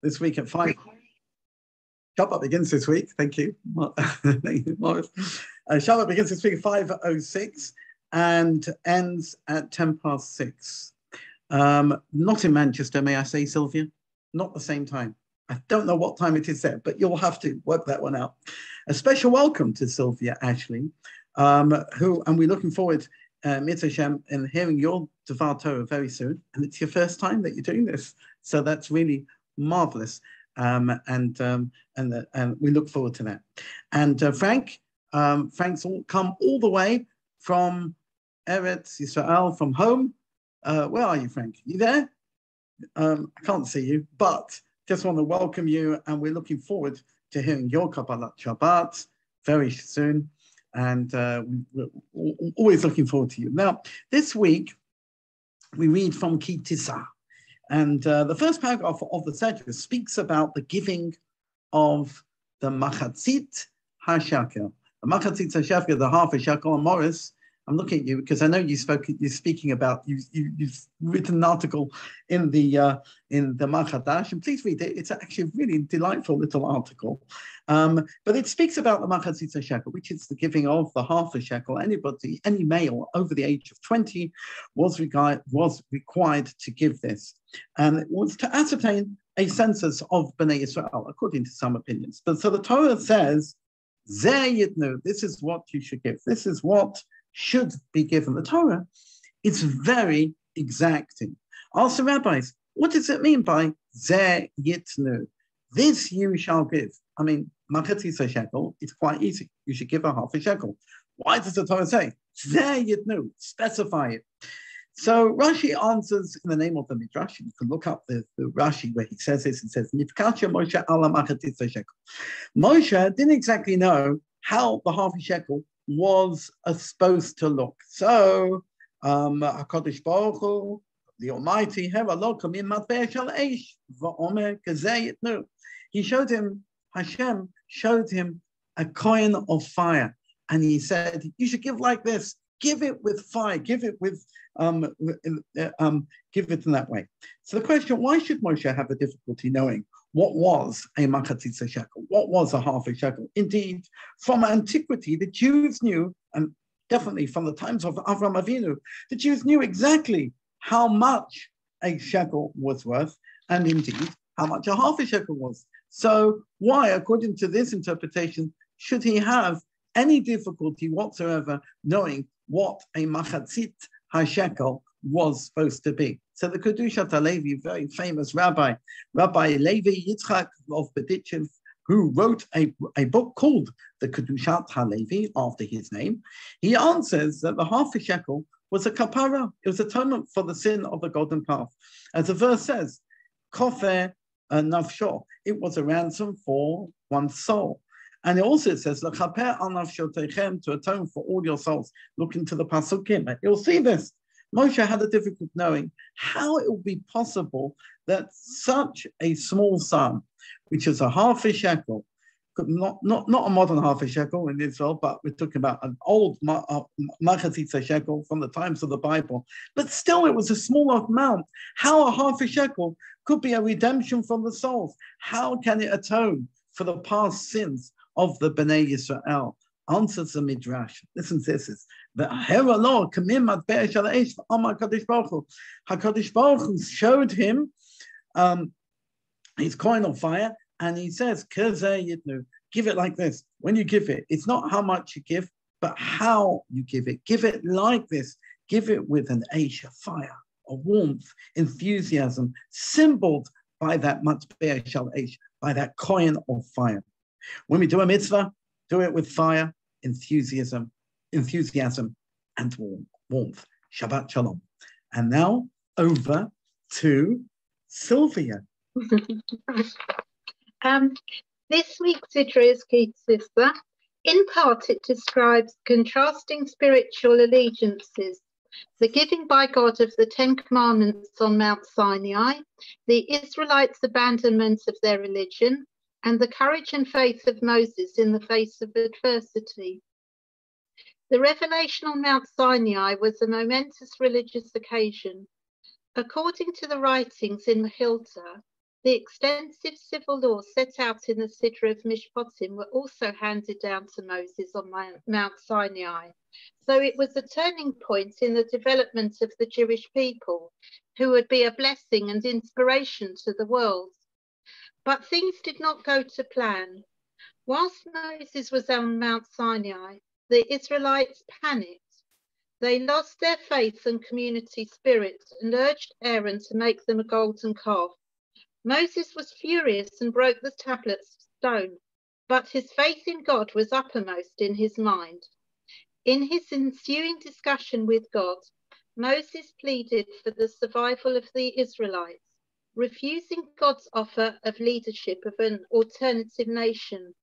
this week at 5. Shabbat begins this week. Thank you. Thank you, Morris. Shabbat begins this week at 5:06 and ends at 6:10. Not in Manchester, may I say, Sylvia? Not the same time. I don't know what time it is there, but you'll have to work that one out. A special welcome to Sylvia Ashleigh, and we're looking forward, Mitzvah Hashem, in hearing your Devar Torah very soon. And it's your first time that you're doing this, so that's really marvelous. And we look forward to that. And Frank's come all the way from Eretz Yisrael, from home. Where are you, Frank? You there? I can't see you, but just want to welcome you, and we're looking forward to hearing your Kabbalat Shabbat very soon. And we're always looking forward to you. Now, this week, we read from Tisa. And the first paragraph of the Seder speaks about the giving of the Machatzit HaShekel. The Machatzit HaShekel, the half a shekel. And Morris, I'm looking at you because I know you're speaking about, you've written an article in the Machadash, and please read it. It's actually a really delightful little article. But it speaks about the Machatzit HaShekel, which is the giving of the half a shekel. Anybody, any male over the age of 20 was required to give this. And it was to ascertain a census of Bnei Israel, according to some opinions. But so the Torah says, Zeh Yitnu, this is what you should give. This is what should be given. The Torah is very exacting. Ask the rabbis, what does it mean by Zeh Yitnu? This you shall give. I mean, Machatzit shekel, it's quite easy. You should give a half a shekel. Why does the Torah say Zeh Yitnu? Specify it. So Rashi answers in the name of the Midrash. You can look up the Rashi where he says this. It says, Nifkacha Moshe ala Machatzit shekel. Moshe didn't exactly know how the half a shekel was supposed to look. So, HaKadosh Baruch Hu, the Almighty, he showed him, Hashem showed him a coin of fire, and he said, you should give like this. Give it with fire. Give it with give it in that way. So the question: why should Moshe have a difficulty knowing what was a Machatzit shekel? What was a half a shekel? Indeed, from antiquity, the Jews knew, and definitely from the times of Avraham Avinu, the Jews knew exactly how much a shekel was worth, and indeed how much a half a shekel was. So why, according to this interpretation, should he have any difficulty whatsoever knowing what a Machatzit HaShekel was supposed to be? So the Kedushat HaLevi, very famous Rabbi Levi Yitzchak of Bedichev, who wrote a book called the Kedushat HaLevi after his name, he answers that the half a shekel was a kapara. It was atonement for the sin of the golden calf. As the verse says, kofer nafsho, it was a ransom for one's soul. And it also says, l'chaper al nafshotechem, to atone for all your souls. Look into the Pasukim. You'll see this. Moshe had a difficulty knowing how it would be possible that such a small sum, which is a half a shekel, not a modern half a shekel in Israel, but we're talking about an old Machatzit shekel from the times of the Bible, but still it was a small amount. How a half a shekel could be a redemption from the souls? How can it atone for the past sins of the Bnei Yisrael? Answers the Midrash. Listen to this. The Heralo Kamim Matbe'er Shala'ish Amar Kadosh Baruch Hu. HaKadosh Baruch Hu showed him his coin of fire, and he says, Kazeh Yitnu, give it like this. When you give it, it's not how much you give, but how you give it. Give it like this. Give it with an Eish, a fire, a warmth, enthusiasm, symboled by that Matbe'er Shala'ish, by that coin of fire. When we do a mitzvah, do it with fire, enthusiasm, and warmth. Shabbat Shalom. And now over to Sylvia. This week's Sidra is Tisa. In part, it describes contrasting spiritual allegiances, the giving by God of the Ten Commandments on Mount Sinai, the Israelites' abandonment of their religion, and the courage and faith of Moses in the face of adversity. The revelation on Mount Sinai was a momentous religious occasion. According to the writings in the Hilta, The extensive civil laws set out in the Sidra of Mishpatim were also handed down to Moses on Mount Sinai. So it was a turning point in the development of the Jewish people, who would be a blessing and inspiration to the world. But things did not go to plan. Whilst Moses was on Mount Sinai, the Israelites panicked. They lost their faith and community spirit and urged Aaron to make them a golden calf. Moses was furious and broke the tablets of stone, but his faith in God was uppermost in his mind. In his ensuing discussion with God, Moses pleaded for the survival of the Israelites, refusing God's offer of leadership of an alternative nation.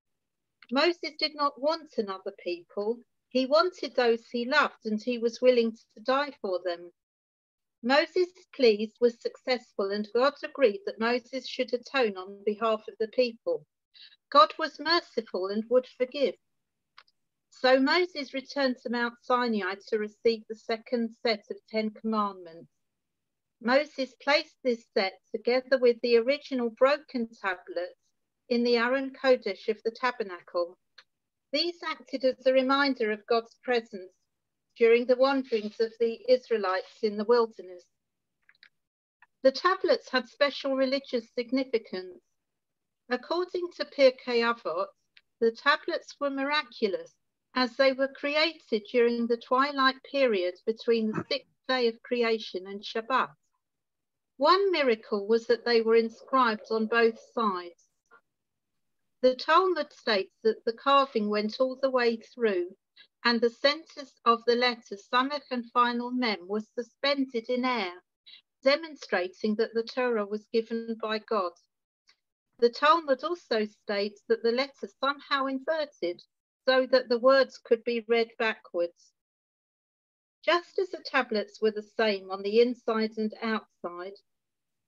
Moses did not want another people. He wanted those he loved, and he was willing to die for them. Moses' pleas were successful, and God agreed that Moses should atone on behalf of the people. God was merciful and would forgive. So Moses returned to Mount Sinai to receive the second set of 10 commandments. Moses placed this set together with the original broken tablets in the Aron Kodesh of the tabernacle. These acted as a reminder of God's presence during the wanderings of the Israelites in the wilderness. The tablets had special religious significance. According to Pirkei Avot, the tablets were miraculous as they were created during the twilight period between the 6th day of creation and Shabbat. One miracle was that they were inscribed on both sides. The Talmud states that the carving went all the way through, and the centers of the letters Samech and final Mem were suspended in air, demonstrating that the Torah was given by God. The Talmud also states that the letters somehow inverted, so that the words could be read backwards. Just as the tablets were the same on the inside and outside,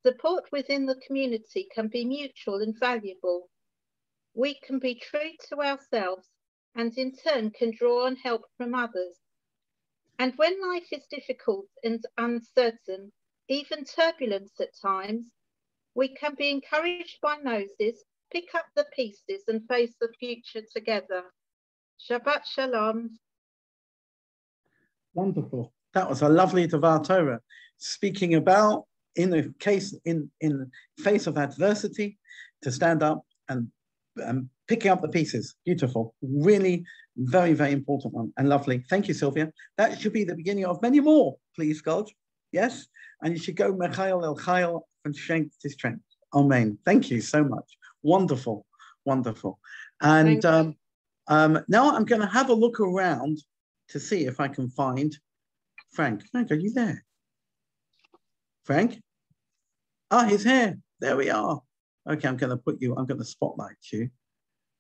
support within the community can be mutual and valuable. We can be true to ourselves and in turn can draw on help from others. And when life is difficult and uncertain, even turbulent at times, we can be encouraged by Moses, pick up the pieces and face the future together. Shabbat Shalom. Wonderful. That was a lovely Devar Torah, speaking about in the face of adversity, to stand up and picking up the pieces. Beautiful. Really very, very important one and lovely. Thank you, Sylvia. That should be the beginning of many more, please, God. Yes? And you should go Mechael El Chayil from strength to strength. Amen. Thank you so much. Wonderful. Wonderful. And now I'm going to have a look around to see if I can find Frank. Frank, are you there? Frank? Ah, he's here. There we are. Okay, I'm going to spotlight you.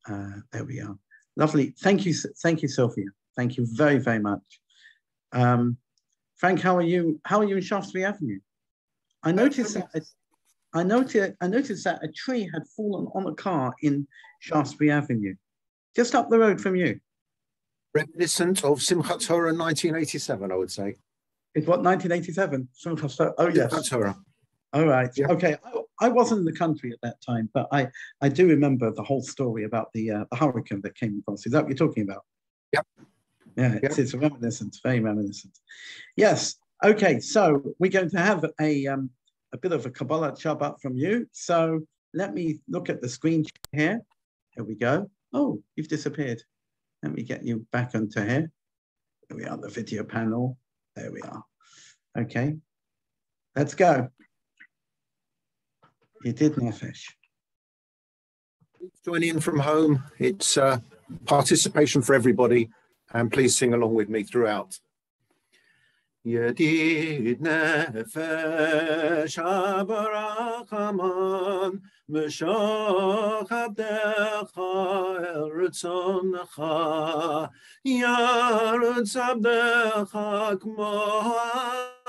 There we are. Lovely. Thank you, Sylvia. Thank you very, very much. Frank, how are you? How are you in Shaftesbury Avenue? I noticed that a tree had fallen on a car in Shaftesbury Avenue, just up the road from you. Reminiscent of Simchat Torah 1987, I would say. It's what, 1987? Simchat Torah. Oh, yes. Simchat Torah. All right. Yeah. Okay. I wasn't in the country at that time, but I do remember the whole story about the hurricane that came across. Is that what you're talking about? Yep. Yeah, it's reminiscent, very reminiscent. Yes. Okay. So we're going to have a bit of a Kabbalah Shabbat from you. So let me look at the screen here. Here we go. Oh, you've disappeared. Let me get you back onto here. Here we are, the video panel. There we are. Okay. Let's go. You did, Nefesh. Join in from home. It's participation for everybody, and please sing along with me throughout. Yedid nefesh habarachaman meshach abdecha el retzonecha yarutz abdecha kmo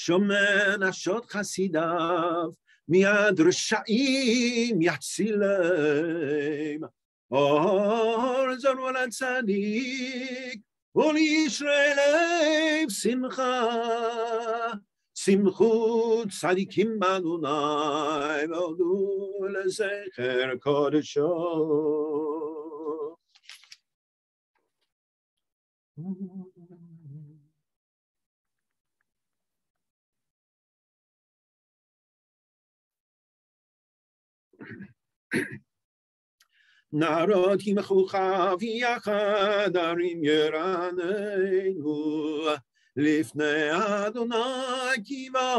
שומר נשות חסידיו, מיד רשעים יצילם. אור זרוע לצדיק, ולישרי לב שמחה. שמחו צדיקים באדוני, והודו לזכר קודשו. נערות ימחוך ויחד ערים ירננו, לפני אדוני כי בא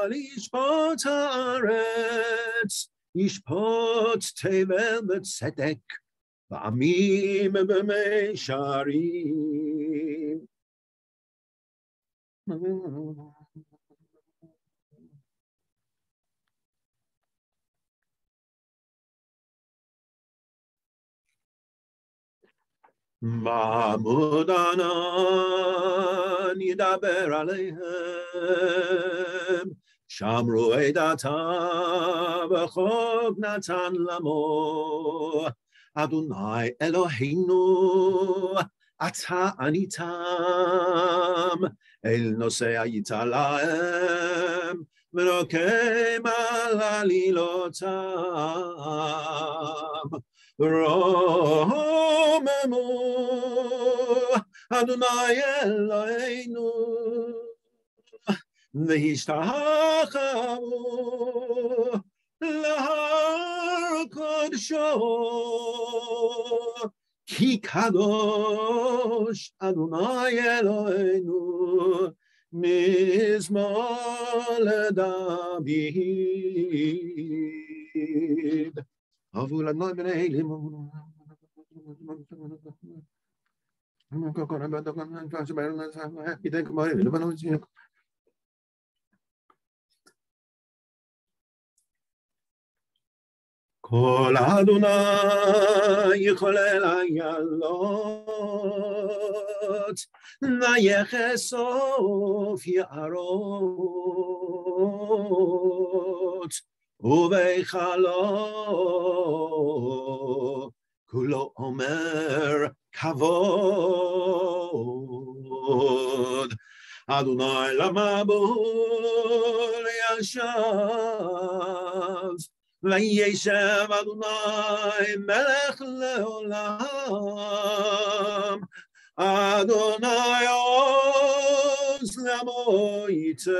לשפוט הארץ, ישפוט תבל בצדק, ועמים במישרים. בעמוד ענן ידבר עליהם, שמרו עדתה וחוק נתן למו. אדוני אלוהינו, אתה עניתם, אל נושא היית להם, ונוקם על עלילותם. רוממו אדוני אלוהינו, והשתחוו להר קודשו, כי קדוש אדוני אלוהינו, מזמור לדוד. אבו לאדוני בני אלים, כל אדוני יחולל איילות, ויחשוף יערות, ובהיכלו כולו אומר כבוד. אדוני למבול ישב, וישב אדוני מלך לעולם. אדוני עוז לעמו ייתן,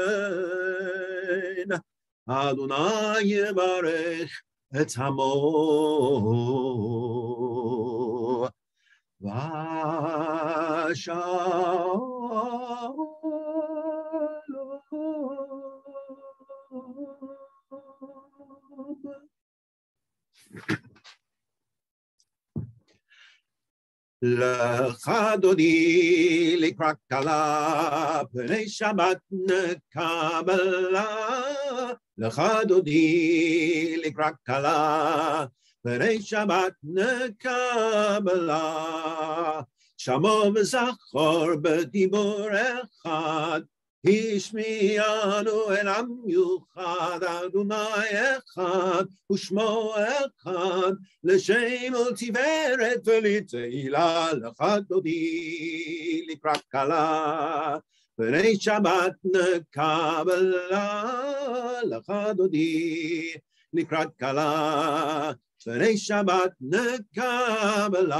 אדוני יברך את עמו. לך דודי לקראת כלה, פני שבת נקבלה. לך דודי לקראת כלה, פני שבת נקבלה. שמור וזכור בדיבור אחד, השמיענו אל עם יוחד. אדוני אחד ושמו אחד, לשם ולתפארת ולתהילה. לך דודי לקראת כלה, פני שבת נקבלה. לך דודי לקראת כלה, פני שבת נקבלה.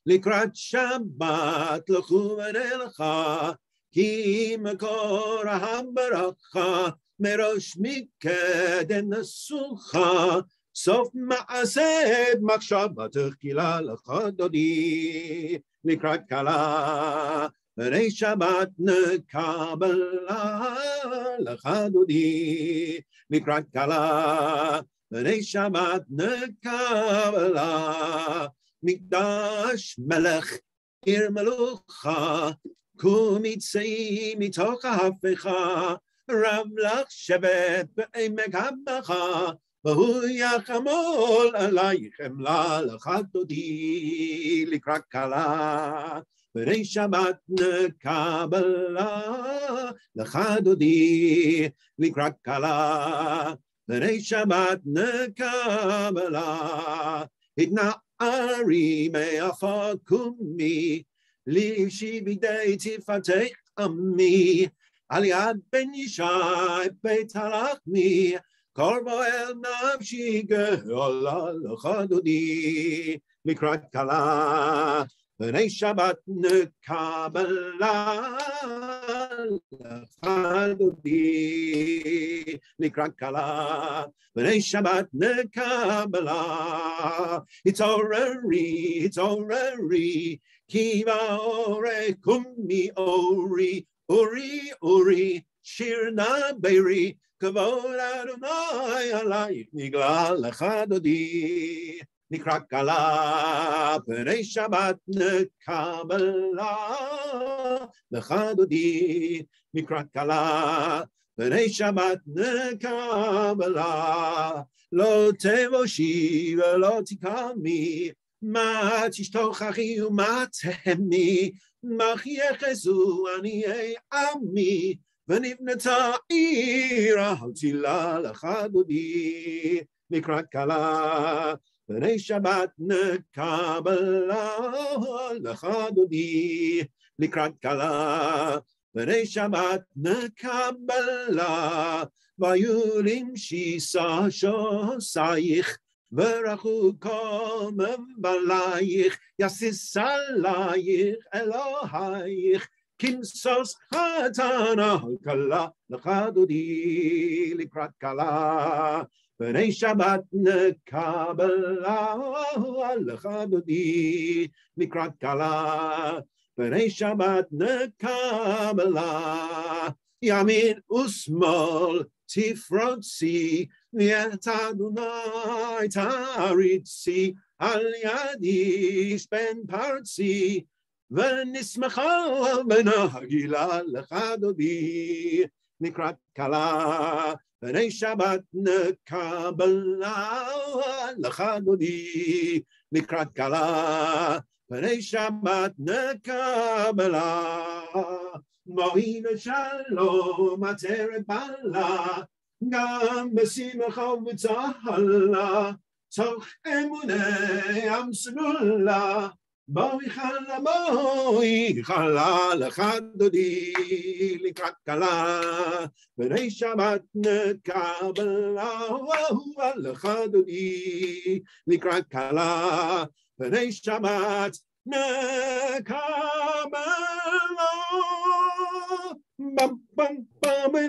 לקראת שבת לכו ונלכה, כי מקור הברכה, מראש מקדם נסוכה. סוף מעשת מחשבתך קהילה. לך דודי לקראת כלה, פני שבת נקבלה. לך דודי לקראת כלה, פני שבת נקבלה. מקדש מלך עיר מלוכה, קום יצאי מתוך ההפכה. רב לך שבט בעמק הבכה, והוא יחמול עלייך חמלה לך דודי לקראת כלה. בני שבת נקבלה לך דודי לקראת כלה. בני שבת נקבלה. התנערי מעפר קומי, לישי בידי תפתח עמי, על יד בן ישי בית הלחמי, קרבו אל נפשי גאולה לך דודי לקראת כלה. בני שבת נקבלה לך דודי לקראת כלה. בני שבת נקבלה. התעוררי, התעוררי, כי באורי קומי אורי, אורי, אורי, שיר נברי, כבוד אדוני עלייך נגלה לך דודי לקראת כלה. בני שבת נקבלה לך דודי לקראת כלה. בני שבת נקבלה. לא תבושי ולא תקמי, מה תשתוכחי ומה תהמי, מה יחזו עניי עמי, ונבנתה עיר הצילה לך דודי לקראת כלה. בני שבת נקבלה לך דודי לקראת כלה. בני שבת נקבלה. ויולים שישה שוסייך, ורחו כל מבלייך, יסיס עלייך אלוהייך, כמסוס חתנה כלה לך דודי לקראת כלה. בני שבת נקבלה לך דודי לקראת כלה. בני שבת נקבלה. ימין ושמאל תפרוצי, ואת אדוני תריצי, על ידי פן פרצי, ונשמחה ונגילה לך דודי לקראת כלה. בני שבת נקבלה לך דודי לקראת כלה. בני שבת נקבלה. מועיל שלום עטרת בעלה, גם בשמחה ובצהלה, תוך אמוני עם סגולה, בואי חלה לך דודי לקראת כלה. בני שבת נקבלה לך דודי לקראת כלה. בני שבת נקבלה. Bum, bum, bum, bum,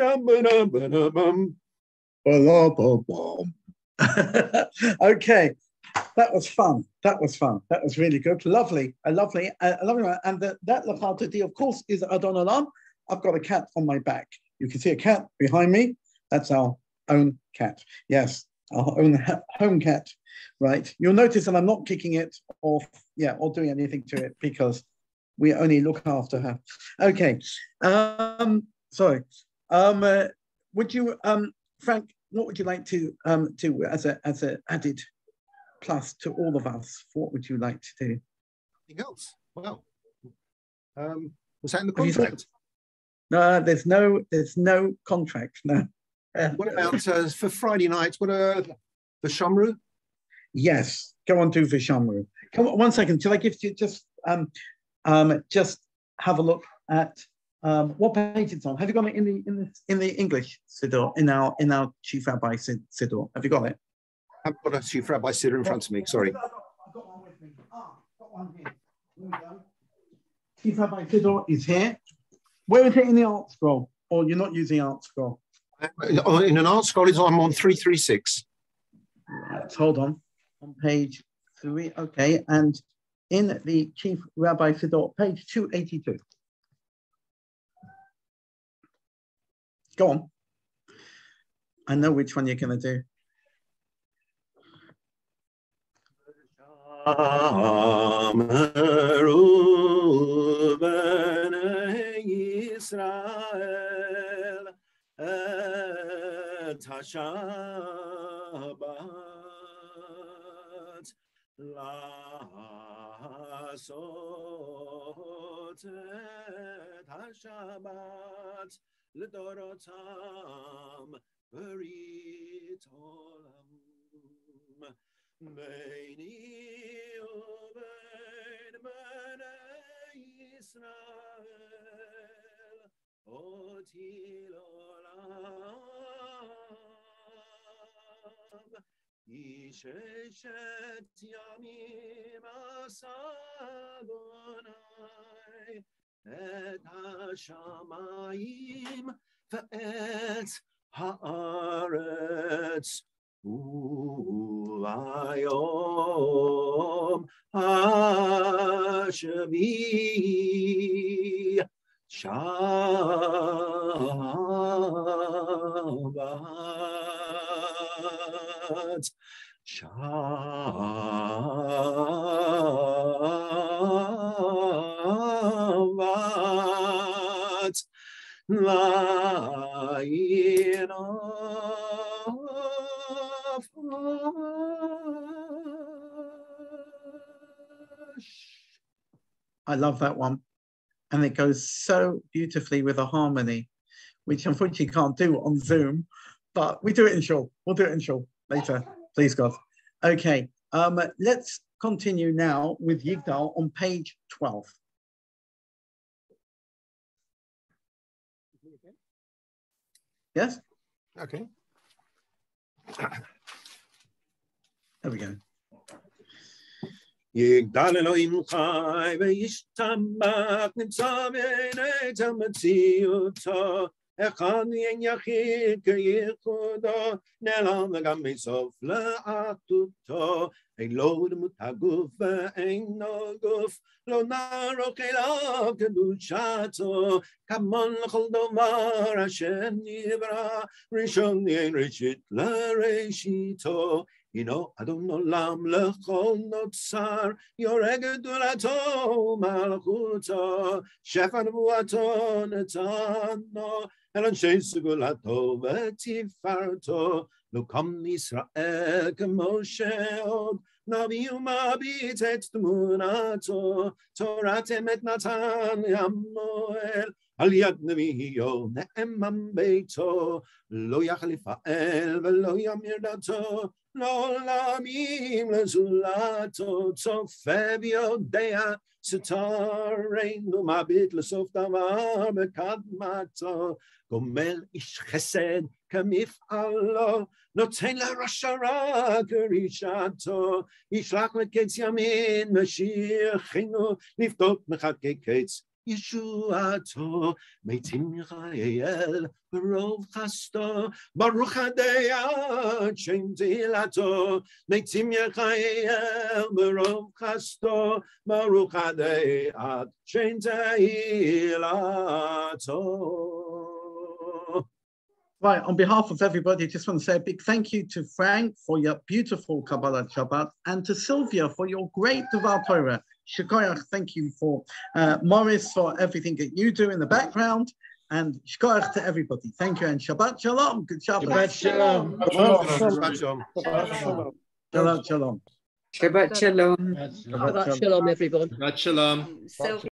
bum, bum. Okay, that was fun. That was fun. That was really good. Lovely, a lovely one. And that L'cha Dodi, of course, is Adon Olam. I've got a cat on my back. You can see a cat behind me. That's our own cat. Yes, our own home cat. Right. You'll notice that I'm not kicking it off, or doing anything to it because we only look after her. Okay. Sorry. Would you, Frank? What would you like to do as a added plus to all of us? What would you like to do? Nothing else. Well, was that in the contract? No, there's no contract. No. What about for Friday night? What the Shamru? Yes, go on, do Vishamru. Come on, 1 second. Shall I give you just have a look at what page it's on? Have you got it in the English Siddur, in our Chief Rabbi Siddur? Have you got it? I've got a Chief Rabbi Siddur in front of me. Sorry. I've got one with me. Got one here. Here we go. Chief Rabbi Siddur is here. Where is it in the art scroll? Or you're not using art scroll? In an art scroll, I'm on 336. Right, hold on. On page 3, okay, and in the Chief Rabbi Siddur, page 282. Go on. I know which one you're going to do. לעשות את השבת לדורותם ברית עולם. ביני ובין בני ישראל אותי לעולם. איש ששת ימים עשה אדוני את השמיים ואת הארץ, וביום השביעי שבת. שבת I love that one. And it goes so beautifully with a harmony, which unfortunately can't do on Zoom, but we do it in shul. We'll do it in shul later, please God. Okay, let's continue now with Yigdal on page 12. Yes? Okay. There we go. יגדל אלוהים חי וישתבח נמצא בעיני המציאותו אחד אין יחיד כייחודו נעלם וגם בסוף לאחדותו אין לו דמות הגוף ואינו גוף לא נערוך אליו קדושתו כמון לכל דבר אשר נברא ראשון אין ראשית לראשיתו הנו אדון עולם לכל נוצר יורה גדולתו ומלכותו שפע נבואתו נתנו אל אנשי סגולתו ותפארתו לא קם ישראל כמשה עוד נביא ומביט את תמונתו תורת אמת נתן המועל על יד נביאו נאמן ביתו לא יחליף האל ולא ימיר דתו לעולמים לזולתו צופה ויודע סתרנו מביט לסוף דבר בקדמתו גומל איש חסד כמפעלו נותן לרשע רע כרישתו ישלח לקץ ימין משיחנו לפדות מחכה קץ ישועתו מתים יחייל ברוב חסדו ברוך הדיין שם תהילתו מתים יחייל ברוב חסדו ברוך הדיין שם תהילתו. Right, on behalf of everybody, I just want to say a big thank you to Frank for your beautiful Kabbalah Shabbat and to Sylvia for your great Devar Torah. Shkoyach, thank you for Morris for everything that you do in the background, and Shkoyach to everybody. Thank you, and Shabbat Shalom. Good Shabbat. Shabbat Shalom. Shabbat Shalom. Shalom. Shalom. Shabbat Shalom. Shabbat Shalom, everyone. Shabbat Shalom.